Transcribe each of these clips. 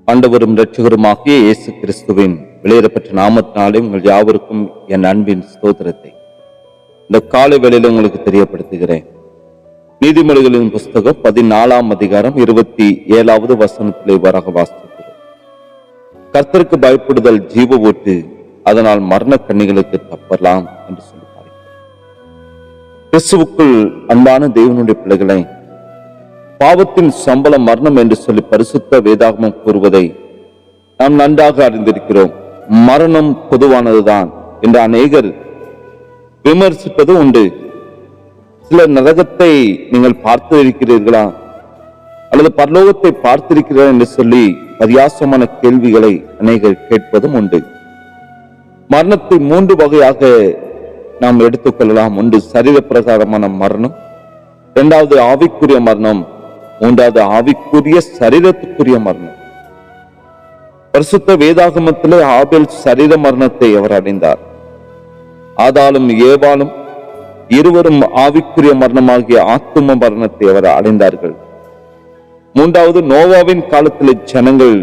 ஆண்டவரும் இரட்சகருமாகிய இயேசு கிறிஸ்துவின் வெளியேறப்பட்ட நாமத்தினாலே உங்கள் யாவருக்கும் என் அன்பின் ஸ்தோத்திரத்தை இந்த காலை வேளையில உங்களுக்கு தெரியப்படுத்துகிறேன். நீதிமொழிகளின் புஸ்தகம் 14ஆம் அதிகாரம் 27வது வசனத்திலே வராக வாசிக்கிறோம். கர்த்தருக்கு பயப்படுதல் ஜீவ ஊட்டு, அதனால் மரண கண்ணிகளுக்கு தப்பலாம் என்று சொல்லி கிறிஸ்துவுக்குள் அன்பான தேவனுடைய பிள்ளைகளை, பாவத்தின் சம்பளம் மரணம் என்று சொல்லி பரிசுத்த வேதாகமம் கூறுவதை நாம் நன்றாக அறிந்திருக்கிறோம். மரணம் பொதுவானதுதான் என்று அநேகர் விமர்சிப்பது உண்டு. சில நரகத்தை நீங்கள் பார்த்து இருக்கிறீர்களா அல்லது பரலோகத்தை பார்த்திருக்கிறீர்களா என்று சொல்லி பரியாசமான கேள்விகளை அநேகர் கேட்பதும் உண்டு. மரணத்தை 3 வகையாக நாம் எடுத்துக்கொள்ளலாம். ஒன்று சரீர பிரகாரமான மரணம், இரண்டாவது ஆவிக்குரிய மரணம், மூன்றாவது ஆவிக்குரிய சரீரத்துக்குரிய மரணம். பரிசுத்த வேதாகமத்திலே ஆபேல் சரீர மரணத்தை அவர் அடைந்தார். ஆதாலும் ஏவாளும் இருவரும் ஆவிக்குரிய மரணமாகிய ஆத்தும மரணத்தை அவர் அடைந்தார்கள். மூன்றாவது நோவாவின் காலத்திலே ஜனங்கள்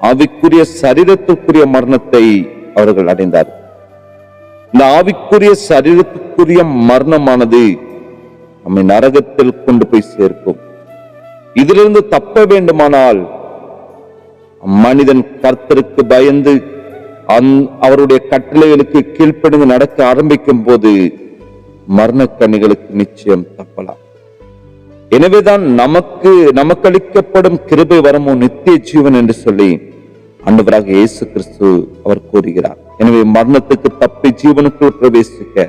ஆவிக்குரிய சரீரத்துக்குரிய மரணத்தை அவர்கள் அடைந்தார்கள். இந்த ஆவிக்குரிய சரீரத்துக்குரிய மரணமானது நம்மை நரகத்தில் கொண்டு போய் சேர்க்கும். இதிலிருந்து தப்ப வேண்டுமானால் மனிதன் கர்த்தருக்கு பயந்து அவருடைய கட்டளைகளுக்கு கீழ்ப்படிந்து நடக்க ஆரம்பிக்கும் போது மரணக்கண்ணிகளுக்கு நிச்சயம் தப்பலாம். எனவேதான் நமக்கு அளிக்கப்படும் கிருபை வரமோ நித்திய ஜீவன் என்று சொல்லி ஆண்டவராக இயேசு கிறிஸ்து அவர் கூறுகிறார். எனவே மரணத்துக்கு தப்பி ஜீவனுக்குள் பிரவேசிக்க,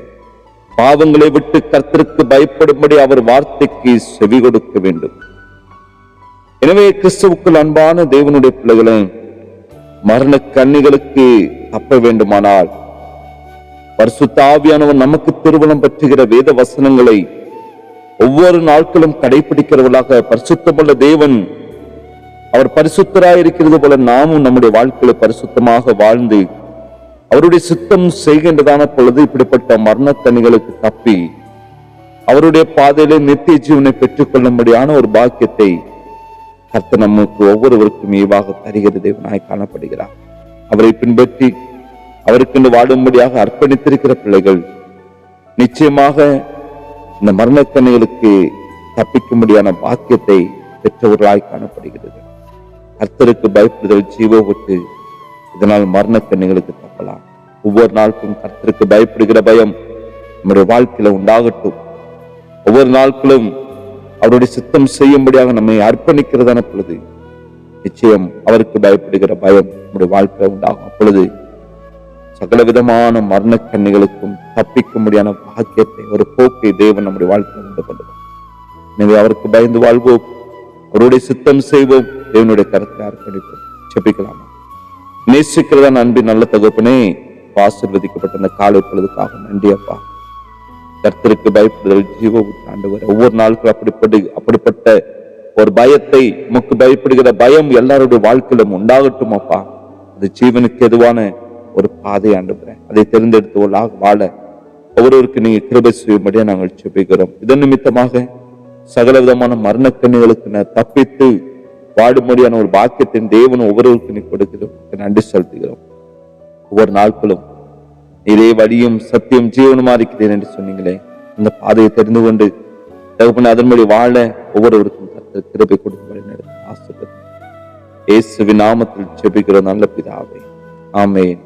பாவங்களை விட்டு கர்த்தருக்கு பயப்படும்படி அவர் வார்த்தைக்கு செவி கொடுக்க வேண்டும். எனவே கிறிஸ்துவுக்குள் அன்பான தேவனுடைய பிள்ளைகளை, மரண கண்ணிகளுக்கு தப்ப வேண்டுமானால் பரிசுத்த ஆவியானவர் நமக்கு திருவளம் பற்றுகிற வேத வசனங்களை ஒவ்வொரு நாட்களும் கடைபிடிக்கிறவர்களாக, பரிசுத்தமுள்ள தேவன் அவர் பரிசுத்தராயிருக்கிறது போல நாமும் நம்முடைய வாழ்க்கையில பரிசுத்தமாக வாழ்ந்து அவருடைய சித்தம் செய்கின்றதான பொழுது இப்படிப்பட்ட மரண கண்ணிகளுக்கு தப்பி அவருடைய பாதையிலே நித்திய ஜீவனை பெற்றுக் கொள்ளும்படியான ஒரு பாக்கியத்தை கர்த்தர் நமக்கு ஒவ்வொருவருக்கும் ஈவாக தருகிற தேவனாய் காணப்படுகிறார். அவரை பின்பற்றி அவருக்கு வாழும்படியாக அர்ப்பணித்திருக்கிற பிள்ளைகள் நிச்சயமாக இந்த மரணக்கண்ணிகளுக்கு தப்பிக்கும்படியான பாக்கியத்தை பெற்றவர்களாய் காணப்படுகிறது. கர்த்தருக்கு பயப்படுதல் ஜீவ ஊட்டு, இதனால் மரணக்கண்ணிகளுக்கு தப்பலாம். ஒவ்வொரு நாளுக்கும் கர்த்தருக்கு பயப்படுகிற பயம் நம்முடைய வாழ்க்கையில உண்டாகட்டும். ஒவ்வொரு நாட்களும் அவருடைய சித்தம் செய்யும்படியாக நம்மை அர்ப்பணிக்கிறதான பொழுது நிச்சயம் அவருக்கு பயப்படுகிற பயம் நம்முடைய வாழ்க்கையில உண்டாகும். அப்பொழுது சகல விதமான மரணக்கண்ணிகளுக்கும் தப்பிக்கும்படியான பாக்கியத்தை, ஒரு போக்கை தேவன் நம்முடைய வாழ்க்கையில் உண்டு கொள்ளுவோம். எனவே அவருக்கு பயந்து வாழ்வோம், அவருடைய சித்தம் செய்வோம், தேவனுடைய கருத்தை அர்ப்பணிப்போம். செபிக்கலாமா? நேசிக்கிறதான அன்பின் நல்ல தகப்பனே, ஆசீர்வதிக்கப்பட்ட அந்த காலை பொழுதுக்காக நன்றி அப்பா. கர்த்தருக்கு பயப்படுதல் ஜீவ ஆண்டவர், ஒவ்வொரு நாளுக்கும் அப்படிப்பட்ட ஒரு பயத்தை, உமக்கு பயப்படுகிற பயம் எல்லாருடைய வாழ்க்கையிலும் உண்டாகட்டும் அப்பா. அது ஜீவனுக்கு எதுவான ஒரு பாதை ஆண்டவரே, அதை தேர்ந்தெடுத்து வாழ ஒவ்வொருவருக்கு நீங்க கிருபை செய்யும்படியா நாங்கள் செபிக்கிறோம். இதன் நிமித்தமாக சகல விதமான மரணக்கண்ணிகளுக்கு தப்பித்து வாடும்படியான ஒரு பாக்கியத்தின் தேவன் ஒவ்வொருவருக்கு நீ கொடுக்கிறோம். நன்றி செலுத்துகிறோம். ஒவ்வொரு நாட்களும் இதே வழியும் சத்தியம் ஜீவனுமா இருக்கிறேன் என்று சொன்னீங்களே, அந்த பாதையை தெரிந்து கொண்டு தகப்பனே அதன்படி வாழ ஒவ்வொருவருக்கும் கர்த்தர் கிருபை கொடுக்கும்படி நடத்த ஆசீர்வதியும். இயேசுவின் நாமத்தில் ஜெபிக்கிறோம் நல்ல பிதாவே, ஆமென்.